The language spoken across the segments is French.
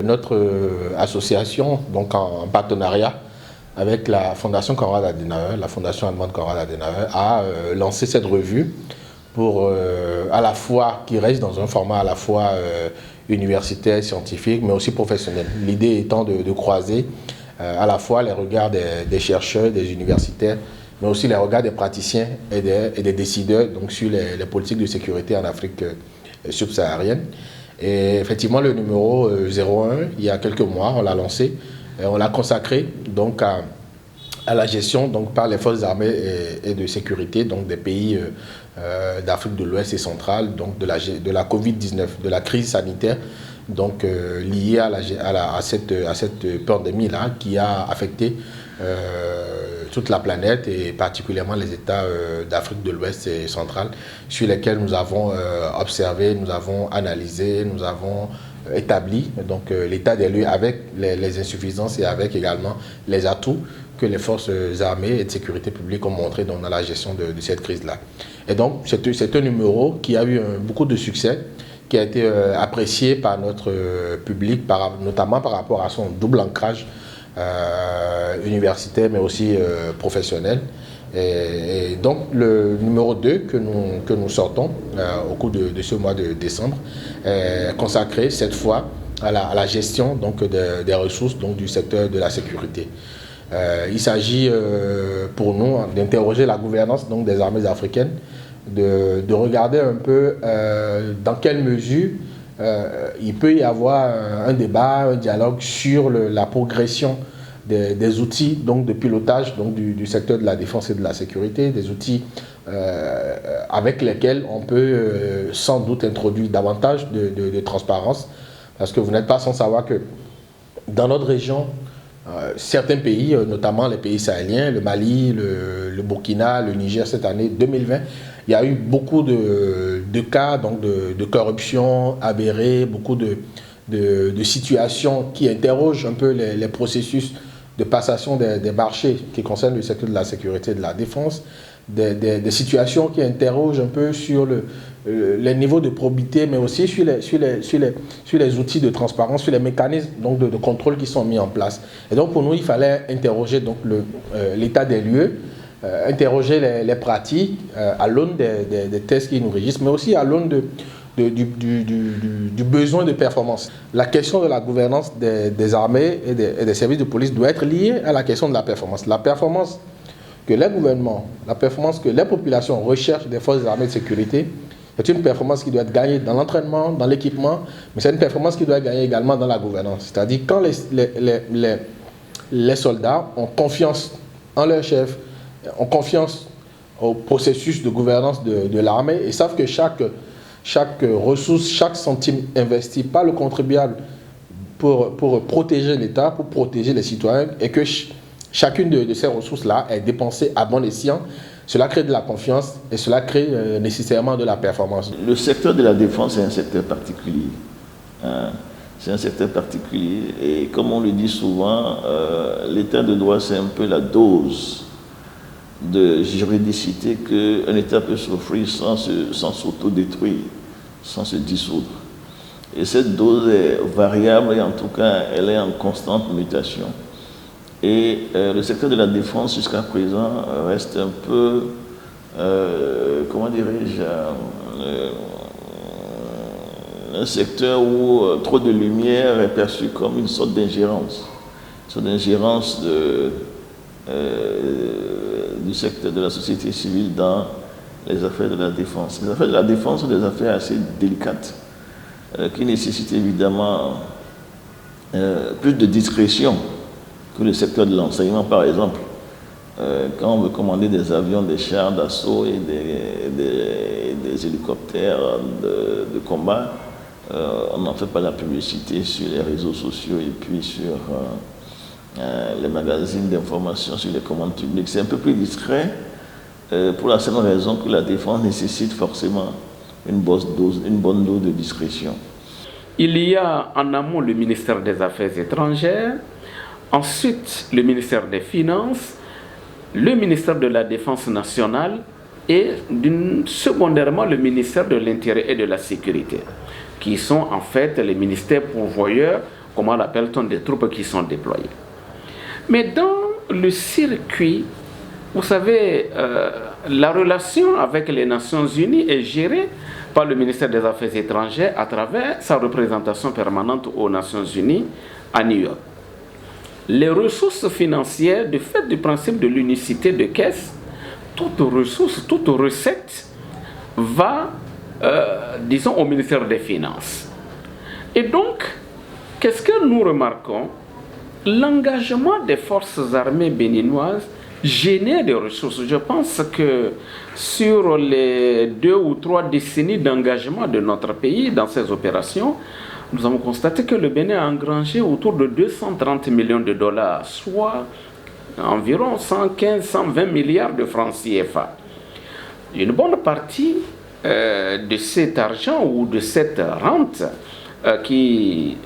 notre association, donc en partenariat avec la Fondation Konrad Adenauer, la Fondation allemande Konrad Adenauer, a lancé cette revue pour à la fois, qui reste dans un format à la fois universitaire, scientifique, mais aussi professionnel. L'idée étant de croiser à la fois les regards des chercheurs, des universitaires, mais aussi les regards des praticiens et des décideurs donc, sur les politiques de sécurité en Afrique subsaharienne. Et effectivement, le numéro 01, il y a quelques mois, on l'a lancé. On l'a consacré donc à la gestion donc, par les forces armées et de sécurité donc, des pays d'Afrique de l'Ouest et centrale, donc de la Covid-19, de la crise sanitaire donc, liée à cette pandémie-là qui a affecté toute la planète et particulièrement les États d'Afrique de l'Ouest et centrale sur lesquels nous avons observé, nous avons analysé, nous avons établi donc l'état des lieux avec les insuffisances et avec également les atouts que les forces armées et de sécurité publique ont montré dans la gestion de cette crise-là. Et donc c'est un numéro qui a eu beaucoup de succès, qui a été apprécié par notre public, notamment par rapport à son double ancrage universitaire mais aussi professionnel. Et donc le numéro 2 que nous sortons au cours de ce mois de décembre est consacré cette fois à la gestion donc, des ressources donc, du secteur de la sécurité. Il s'agit pour nous d'interroger la gouvernance donc, des armées africaines, de regarder un peu dans quelle mesure il peut y avoir un débat, un dialogue sur la progression des outils donc, de pilotage donc, du secteur de la défense et de la sécurité, des outils avec lesquels on peut sans doute introduire davantage de transparence, parce que vous n'êtes pas sans savoir que dans notre région, certains pays, notamment les pays sahéliens, le Mali, le Burkina, le Niger, cette année 2020, il y a eu beaucoup de cas donc de corruption avérée, beaucoup de situations qui interrogent un peu les processus de passation des marchés qui concernent le secteur de la sécurité et de la défense, des situations qui interrogent un peu sur les niveaux de probité, mais aussi sur les outils de transparence, sur les mécanismes donc, de contrôle qui sont mis en place. Et donc pour nous, il fallait interroger donc, l'état des lieux, interroger les pratiques à l'aune des tests qui nous régissent, mais aussi à l'aune du besoin de performance. La question de la gouvernance des armées et des services de police doit être liée à la question de la performance. La performance que les gouvernements, la performance que les populations recherchent des forces armées de sécurité, c'est une performance qui doit être gagnée dans l'entraînement, dans l'équipement, mais c'est une performance qui doit être gagnée également dans la gouvernance. C'est-à-dire quand les soldats ont confiance en leur chef, ont confiance au processus de gouvernance de l'armée et savent que chaque ressource, chaque centime investi par le contribuable pour protéger l'État, pour protéger les citoyens, et que chacune de ces ressources-là est dépensée à bon escient, cela crée de la confiance et cela crée nécessairement de la performance. Le secteur de la défense est un secteur particulier. C'est un secteur particulier et comme on le dit souvent, l'état de droit c'est un peu la dose de juridicité qu'un État peut s'offrir sans s'autodétruire, sans se dissoudre. Et cette dose est variable et en tout cas elle est en constante mutation. Et le secteur de la défense jusqu'à présent reste un peu, comment dirais-je, un secteur où trop de lumière est perçue comme une sorte d'ingérence. Une sorte d'ingérence du secteur de la société civile dans les affaires de la défense. Les affaires de la défense sont des affaires assez délicates qui nécessitent évidemment plus de discrétion que le secteur de l'enseignement, par exemple. Quand on veut commander des avions, des chars d'assaut et des hélicoptères de combat, on n'en fait pas la publicité sur les réseaux sociaux et puis sur les magazines d'information sur les commandes publiques. C'est un peu plus discret pour la seule raison que la défense nécessite forcément une bonne dose de discrétion. Il y a en amont le ministère des Affaires étrangères, ensuite le ministère des Finances, le ministère de la Défense nationale et secondairement le ministère de l'Intérieur et de la Sécurité, qui sont en fait les ministères pourvoyeurs comment l'appelle-t-on, des troupes qui sont déployées. Mais dans le circuit, vous savez, la relation avec les Nations Unies est gérée par le ministère des Affaires étrangères à travers sa représentation permanente aux Nations Unies à New York. Les ressources financières, du fait du principe de l'unicité de caisse, toute ressource, toute recette va, disons, au ministère des Finances. Et donc, qu'est-ce que nous remarquons? L'engagement des forces armées béninoises génère des ressources. Je pense que sur les 2 ou 3 décennies d'engagement de notre pays dans ces opérations, nous avons constaté que le Bénin a engrangé autour de 230 millions de dollars, soit environ 115-120 milliards de francs CFA. Une bonne partie de cet argent ou de cette rente qui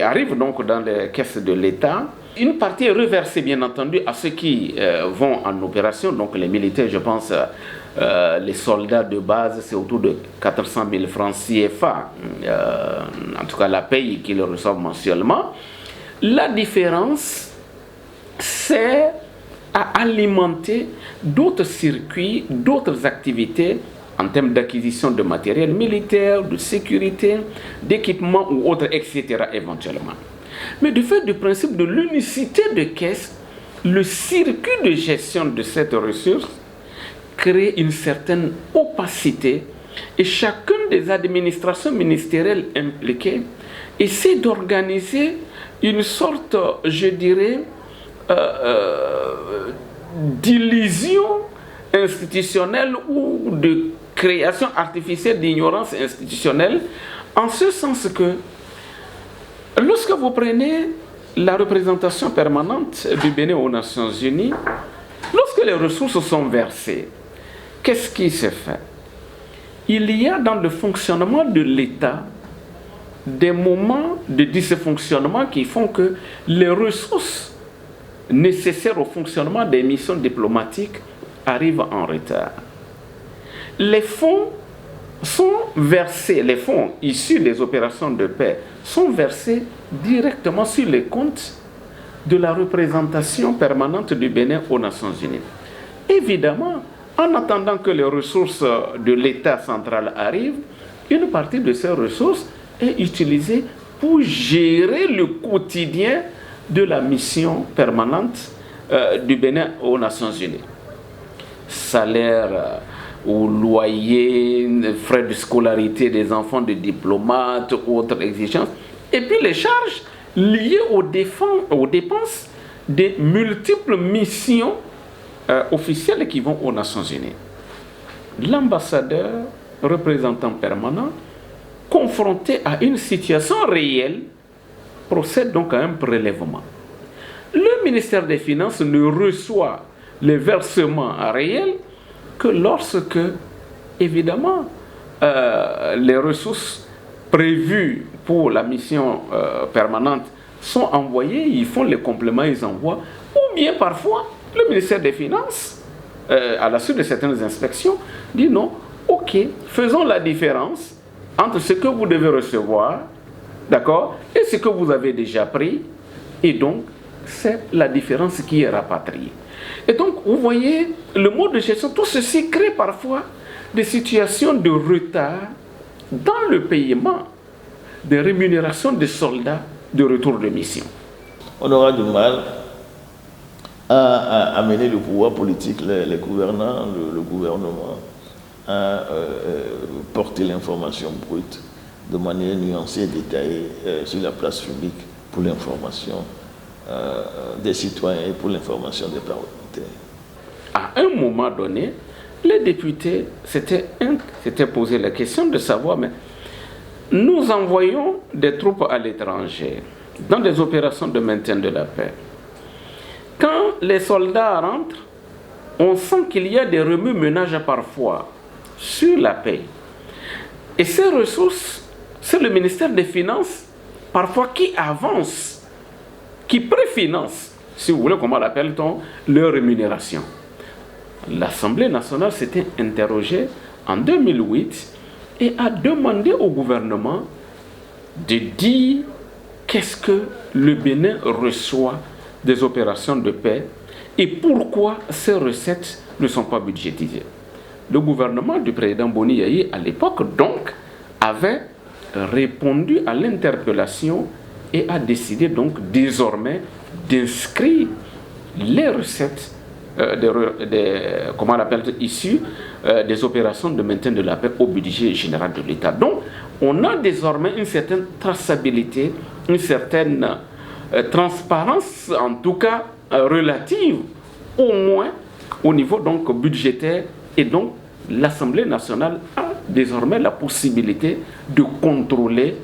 arrive donc dans les caisses de l'État. Une partie est reversée, bien entendu, à ceux qui vont en opération, donc les militaires, je pense, les soldats de base, c'est autour de 400 000 francs CFA, en tout cas la paye qu'ils reçoivent mensuellement. La différence, c'est à alimenter d'autres circuits, d'autres activités en termes d'acquisition de matériel militaire, de sécurité, d'équipement ou autres, etc. éventuellement. Mais du fait du principe de l'unicité de caisse, le circuit de gestion de cette ressource crée une certaine opacité et chacune des administrations ministérielles impliquées essaie d'organiser une sorte, je dirais, d'illusion institutionnelle ou de création artificielle d'ignorance institutionnelle, en ce sens que lorsque vous prenez la représentation permanente du Bénin aux Nations Unies, lorsque les ressources sont versées, qu'est-ce qui se fait? Il y a dans le fonctionnement de l'État des moments de dysfonctionnement qui font que les ressources nécessaires au fonctionnement des missions diplomatiques arrivent en retard. Les fonds sont versés, les fonds issus des opérations de paix sont versés directement sur les comptes de la représentation permanente du Bénin aux Nations Unies. Évidemment, en attendant que les ressources de l'État central arrivent, une partie de ces ressources est utilisée pour gérer le quotidien de la mission permanente du Bénin aux Nations Unies. Salaire ou loyer, frais de scolarité des enfants de diplomates, autres exigences, et puis les charges liées aux dépenses des multiples missions officielles qui vont aux Nations Unies. L'ambassadeur, représentant permanent, confronté à une situation réelle, procède donc à un prélèvement. Le ministère des Finances ne reçoit les versements réels que lorsque, évidemment, les ressources prévues pour la mission permanente sont envoyées, ils font les compléments, ils envoient, ou bien parfois, le ministère des Finances, à la suite de certaines inspections, dit non, ok, faisons la différence entre ce que vous devez recevoir, d'accord, et ce que vous avez déjà pris, et donc, c'est la différence qui est rapatriée. Et donc, vous voyez, le mode de gestion, tout ceci crée parfois des situations de retard dans le paiement des rémunérations des soldats de retour de mission. On aura du mal à amener le pouvoir politique, les gouvernants, le gouvernement, à porter l'information brute de manière nuancée et détaillée sur la place publique pour l'information des citoyens et pour l'information des parlementaires. À un moment donné, les députés s'étaient posé la question de savoir, mais nous envoyons des troupes à l'étranger dans des opérations de maintien de la paix. Quand les soldats rentrent, on sent qu'il y a des remue-ménages parfois sur la paix. Et ces ressources, c'est le ministère des Finances parfois qui avance, qui préfinance, si vous voulez, comment l'appelle-t-on, leur rémunération. L'Assemblée nationale s'était interrogée en 2008 et a demandé au gouvernement de dire qu'est-ce que le Bénin reçoit des opérations de paix et pourquoi ces recettes ne sont pas budgétisées. Le gouvernement du président Boni Yayi, à l'époque, donc, avait répondu à l'interpellation et a décidé donc désormais d'inscrire les recettes issues des opérations de maintien de la paix au budget général de l'État. Donc, on a désormais une certaine traçabilité, une certaine transparence, en tout cas relative, au moins au niveau donc budgétaire, et donc l'Assemblée nationale a désormais la possibilité de contrôler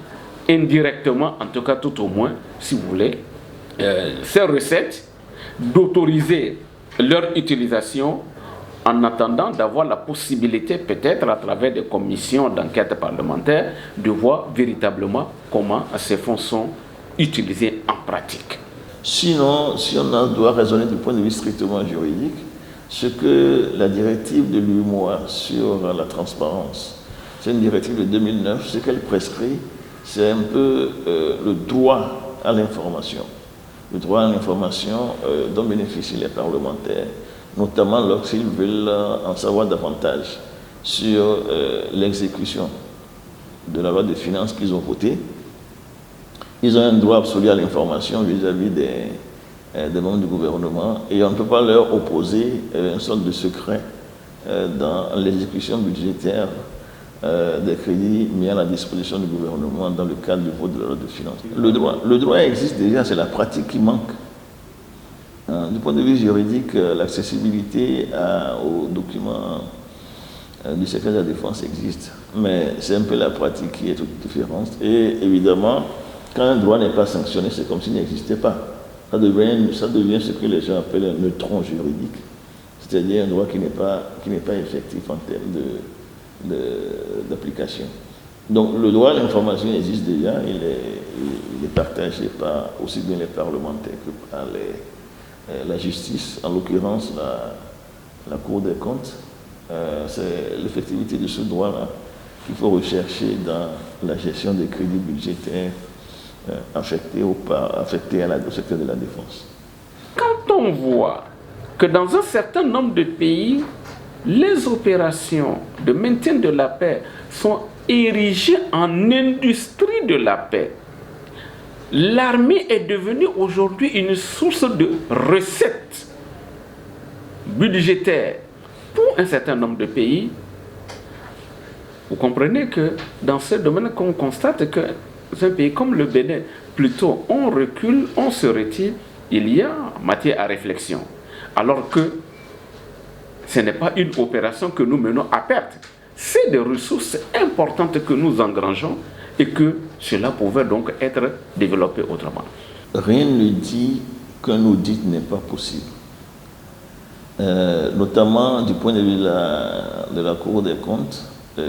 indirectement, en tout cas tout au moins, si vous voulez, ces recettes, d'autoriser leur utilisation en attendant d'avoir la possibilité, peut-être à travers des commissions d'enquête parlementaire, de voir véritablement comment ces fonds sont utilisés en pratique. Sinon, si on doit raisonner du point de vue strictement juridique, ce que la directive de l'UEMOA sur la transparence, c'est une directive de 2009, ce qu'elle prescrit, c'est un peu le droit à l'information. Le droit à l'information dont bénéficient les parlementaires, notamment lorsqu'ils veulent en savoir davantage sur l'exécution de la loi de finances qu'ils ont votée. Ils ont un droit absolu à l'information vis-à-vis des membres du gouvernement et on ne peut pas leur opposer une sorte de secret dans l'exécution budgétaire des crédits mis à la disposition du gouvernement dans le cadre du vote de la loi de finances. Le droit existe déjà, c'est la pratique qui manque. Du point de vue juridique, l'accessibilité aux documents du secret de la défense existe, mais c'est un peu la pratique qui est toute différente. Et évidemment, quand un droit n'est pas sanctionné, c'est comme s'il n'existait pas. Ça devient ce que les gens appellent un neutron juridique, c'est-à-dire un droit qui n'est pas effectif en termes d'application. Donc le droit à l'information existe déjà, il est partagé par aussi bien les parlementaires que par la justice, en l'occurrence la Cour des comptes. C'est l'effectivité de ce droit-là qu'il faut rechercher dans la gestion des crédits budgétaires affectés au secteur de la défense. Quand on voit que dans un certain nombre de pays, les opérations de maintien de la paix sont érigées en industrie de la paix, l'armée est devenue aujourd'hui une source de recettes budgétaires pour un certain nombre de pays. Vous comprenez que dans ce domaine, qu'on constate que un pays comme le Bénin, plutôt on recule, on se retire, il y a matière à réflexion. Alors que ce n'est pas une opération que nous menons à perte. C'est des ressources importantes que nous engrangeons et que cela pouvait donc être développé autrement. Rien ne dit qu'un audit n'est pas possible. Notamment du point de vue de la Cour des comptes,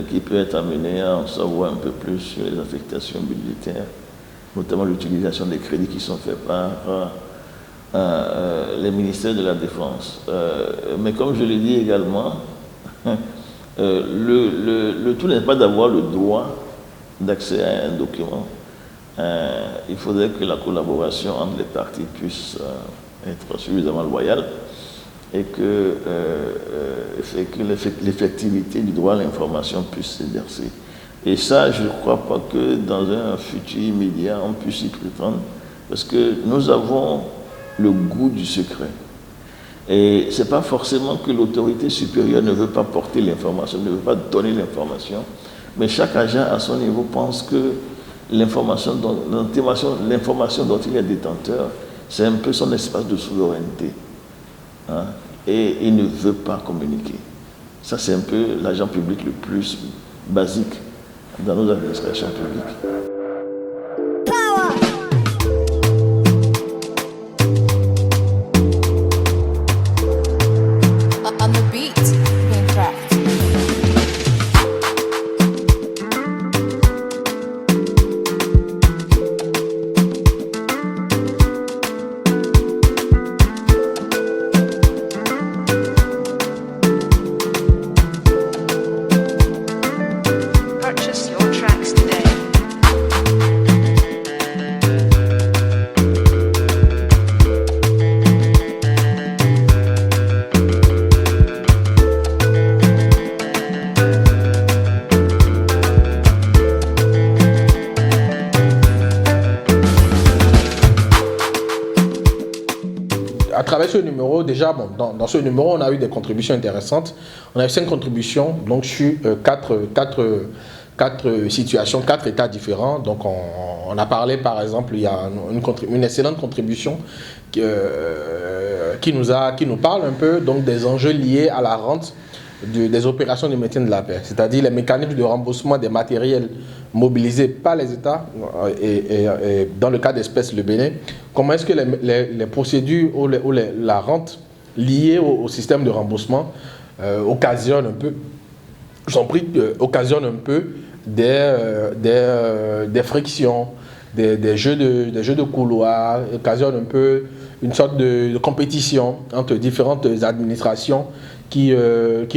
qui peut être amené à en savoir un peu plus sur les affectations budgétaires, notamment l'utilisation des crédits qui sont faits par les ministères de la Défense. Mais comme je l'ai dit également, le tout n'est pas d'avoir le droit d'accès à un document. Il faudrait que la collaboration entre les parties puisse être suffisamment loyale et que l'effectivité du droit à l'information puisse s'exercer. Et ça, je ne crois pas que dans un futur immédiat, on puisse y prétendre, parce que nous avons le goût du secret. Et ce n'est pas forcément que l'autorité supérieure ne veut pas porter l'information, ne veut pas donner l'information, mais chaque agent à son niveau pense que l'information dont il est détenteur, c'est un peu son espace de souveraineté. Hein? Et il ne veut pas communiquer. Ça, c'est un peu l'agent public le plus basique dans nos administrations publiques. Purchase your tracks today. à travers ce numéro, déjà, bon, dans ce numéro, on a eu des contributions intéressantes. On a eu 5 contributions, donc sur 4 situations, 4 états différents. Donc on a parlé, par exemple, il y a une excellente contribution qui nous parle un peu donc, des enjeux liés à la rente des opérations de maintien de la paix, c'est-à-dire les mécanismes de remboursement des matériels mobilisés par les États et dans le cas d'espèces le Bénin. Comment est-ce que les procédures ou la rente liée au système de remboursement occasionne un peu, occasionne un peu des frictions, des jeux de couloir, occasionne un peu une sorte de compétition entre différentes administrations qui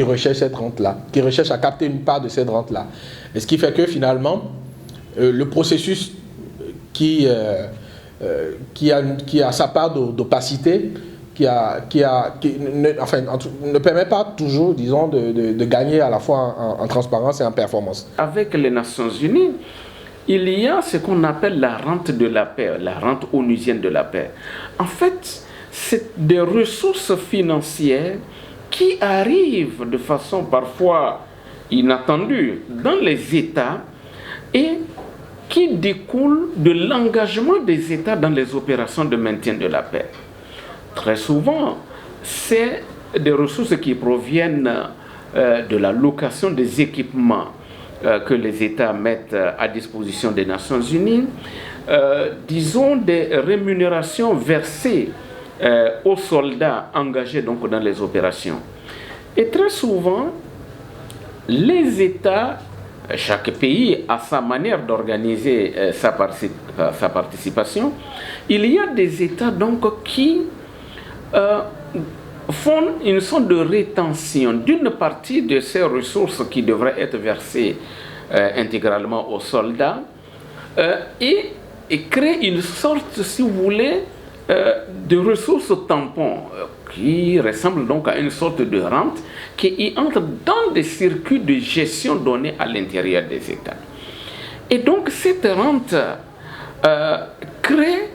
recherchent cette rente-là, qui recherchent à capter une part de cette rente-là. Et ce qui fait que finalement, le processus qui a sa part d'opacité, ne permet pas toujours, disons, de gagner à la fois en transparence et en performance. Avec les Nations Unies, il y a ce qu'on appelle la rente de la paix, la rente onusienne de la paix. En fait, c'est des ressources financières qui arrivent de façon parfois inattendue dans les États et qui découlent de l'engagement des États dans les opérations de maintien de la paix. Très souvent, c'est des ressources qui proviennent de la location des équipements que les États mettent à disposition des Nations Unies, disons des rémunérations versées aux soldats engagés donc dans les opérations. Et très souvent, les États, chaque pays a sa manière d'organiser sa participation. Il y a des États donc qui font une sorte de rétention d'une partie de ces ressources qui devraient être versées intégralement aux soldats et créent une sorte, si vous voulez, de ressources tampons qui ressemblent donc à une sorte de rente qui y entre dans des circuits de gestion donnés à l'intérieur des États. Et donc cette rente crée,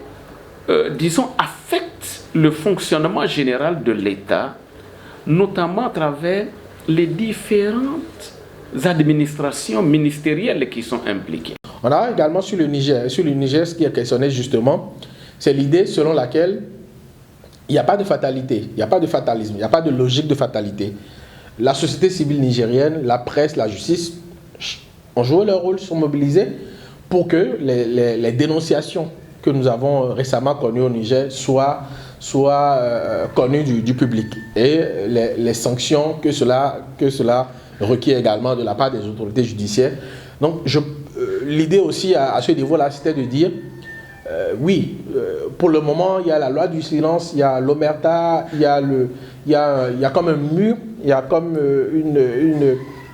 disons, affecte le fonctionnement général de l'État, notamment à travers les différentes administrations ministérielles qui sont impliquées. On a également sur le Niger, ce qui est questionné justement, c'est l'idée selon laquelle il n'y a pas de fatalité, il n'y a pas de fatalisme, il n'y a pas de logique de fatalité. La société civile nigérienne, la presse, la justice ont joué leur rôle, sont mobilisés pour que les dénonciations que nous avons récemment connues au Niger soient connues du public et les sanctions que cela requiert également de la part des autorités judiciaires. Donc l'idée aussi à ce niveau-là, c'était de dire oui, pour le moment, il y a la loi du silence, il y a l'omerta, il y a comme un mur, il y a comme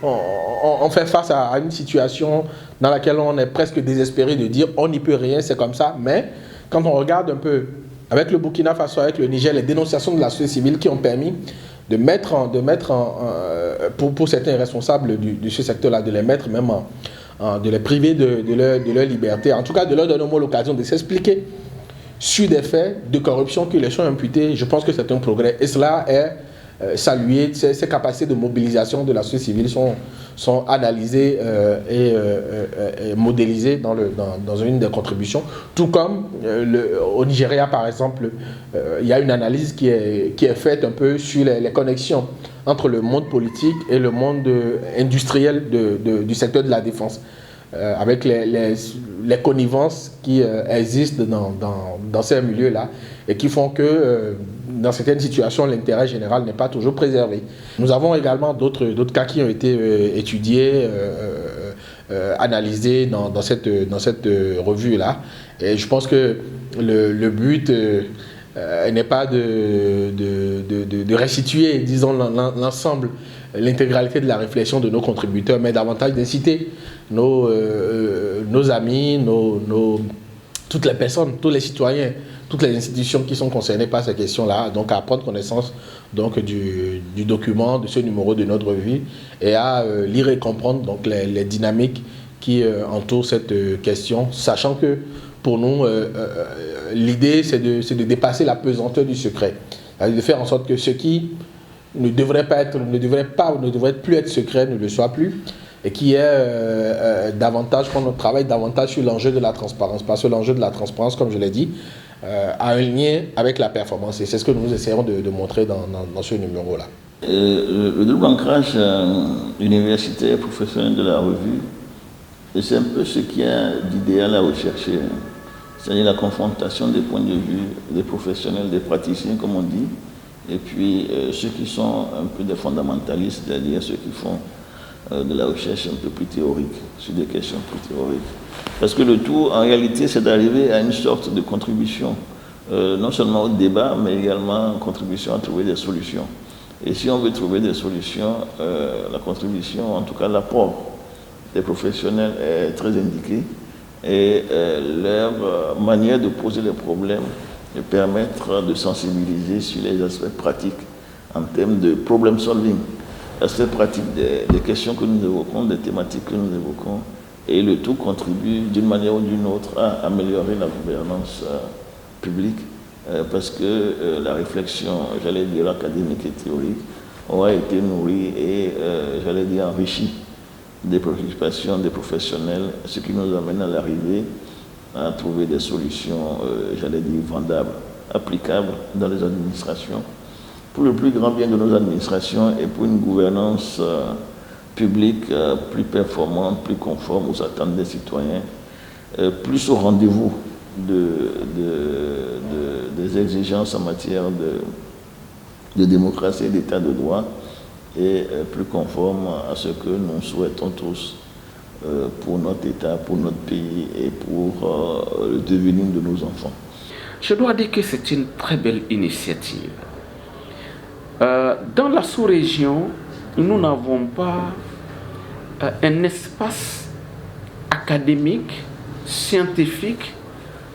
on fait face à une situation dans laquelle on est presque désespéré de dire on n'y peut rien, c'est comme ça. Mais quand on regarde un peu avec le Burkina Faso, avec le Niger, les dénonciations de la société civile qui ont permis de mettre pour certains responsables de ce secteur-là, de les mettre même de les priver de leur liberté, en tout cas de leur donner au moins l'occasion de s'expliquer sur des faits de corruption qui les sont imputés. Je pense que c'est un progrès et cela est salué. Ces capacités de mobilisation de la société civile sont analysées et modélisées dans une des contributions, tout comme au Nigeria par exemple, il y a une analyse qui est faite un peu sur les connexions entre le monde politique et le monde industriel du secteur de la défense, avec les connivences qui existent dans ces milieux-là et qui font que dans certaines situations, l'intérêt général n'est pas toujours préservé. Nous avons également d'autres cas qui ont été étudiés, analysés dans cette revue-là. Et je pense que le but n'est pas de restituer, disons, l'ensemble, l'intégralité de la réflexion de nos contributeurs, mais davantage d'inciter nos amis, toutes les personnes, tous les citoyens, toutes les institutions qui sont concernées par ces questions-là, donc à prendre connaissance donc, du document, de ce numéro de notre revue, et à lire et comprendre donc, les dynamiques qui entourent cette question, sachant que pour nous, l'idée, c'est de dépasser la pesanteur du secret. De faire en sorte que ce qui ne devrait plus être secret ne le soit plus, et qui est davantage, qu'on travaille davantage sur l'enjeu de la transparence. Parce que l'enjeu de la transparence, comme je l'ai dit, a un lien avec la performance. Et c'est ce que nous essayerons de montrer dans ce numéro-là. Le double ancrage universitaire et professionnel de la revue, c'est un peu ce qu'il y a d'idéal à rechercher. C'est-à-dire la confrontation des points de vue des professionnels, des praticiens, comme on dit, et puis ceux qui sont un peu des fondamentalistes, c'est-à-dire ceux qui font de la recherche un peu plus théorique, sur des questions plus théoriques. Parce que le tout, en réalité, c'est d'arriver à une sorte de contribution, non seulement au débat, mais également contribution à trouver des solutions. Et si on veut trouver des solutions, la contribution, en tout cas l'apport des professionnels est très indiqué, et leur manière de poser les problèmes et permettre de sensibiliser sur les aspects pratiques en termes de problem solving, aspects pratiques des questions que nous évoquons, des thématiques que nous évoquons, et le tout contribue d'une manière ou d'une autre à améliorer la gouvernance publique, parce que la réflexion, j'allais dire académique et théorique, aura été nourrie et, j'allais dire, enrichie des préoccupations des professionnels, ce qui nous amène à l'arrivée à trouver des solutions, j'allais dire, vendables, applicables dans les administrations, pour le plus grand bien de nos administrations et pour une gouvernance publique plus performante, plus conforme aux attentes des citoyens, plus au rendez-vous des exigences en matière de démocratie et d'état de droit, et plus conforme à ce que nous souhaitons tous pour notre État, pour notre pays et pour le devenir de nos enfants. Je dois dire que c'est une très belle initiative. Dans la sous-région, nous n'avons pas un espace académique, scientifique,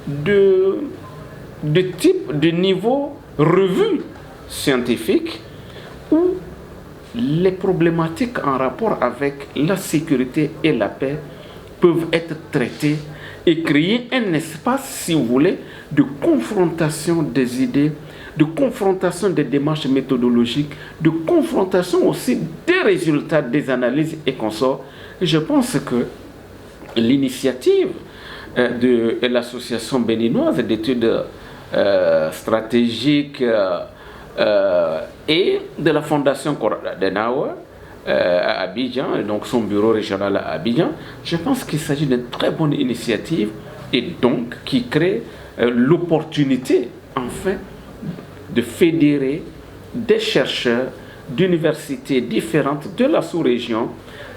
de type, de niveau revue scientifique, où les problématiques en rapport avec la sécurité et la paix peuvent être traitées et créer un espace, si vous voulez, de confrontation des idées, de confrontation des démarches méthodologiques, de confrontation aussi des résultats des analyses et consorts. Je pense que l'initiative de l'association béninoise d'études stratégiques et de la Fondation Konrad Adenauer à Abidjan, et donc son bureau régional à Abidjan, je pense qu'il s'agit d'une très bonne initiative et donc qui crée l'opportunité, enfin, de fédérer des chercheurs d'universités différentes de la sous-région,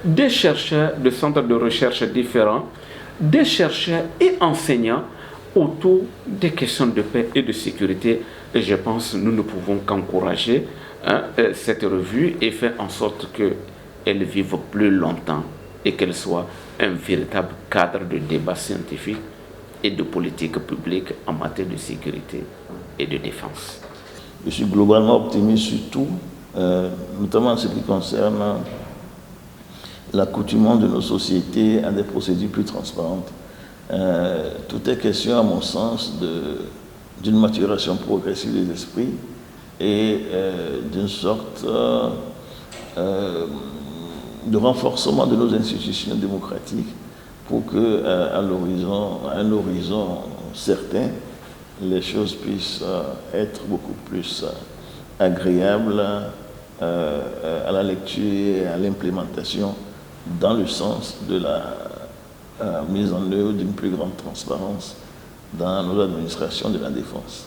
des chercheurs de centres de recherche différents, des chercheurs et enseignants autour des questions de paix et de sécurité. Et je pense que nous ne pouvons qu'encourager cette revue et faire en sorte qu'elle vive plus longtemps et qu'elle soit un véritable cadre de débat scientifique et de politique publique en matière de sécurité et de défense. Je suis globalement optimiste sur tout, notamment en ce qui concerne l'accoutumement de nos sociétés à des procédures plus transparentes. Tout est question, à mon sens, d'une maturation progressive des esprits et d'une sorte de renforcement de nos institutions démocratiques pour qu'à un horizon certain, les choses puissent être beaucoup plus agréables à la lecture et à l'implémentation dans le sens de la mise en œuvre d'une plus grande transparence dans nos administrations de la défense.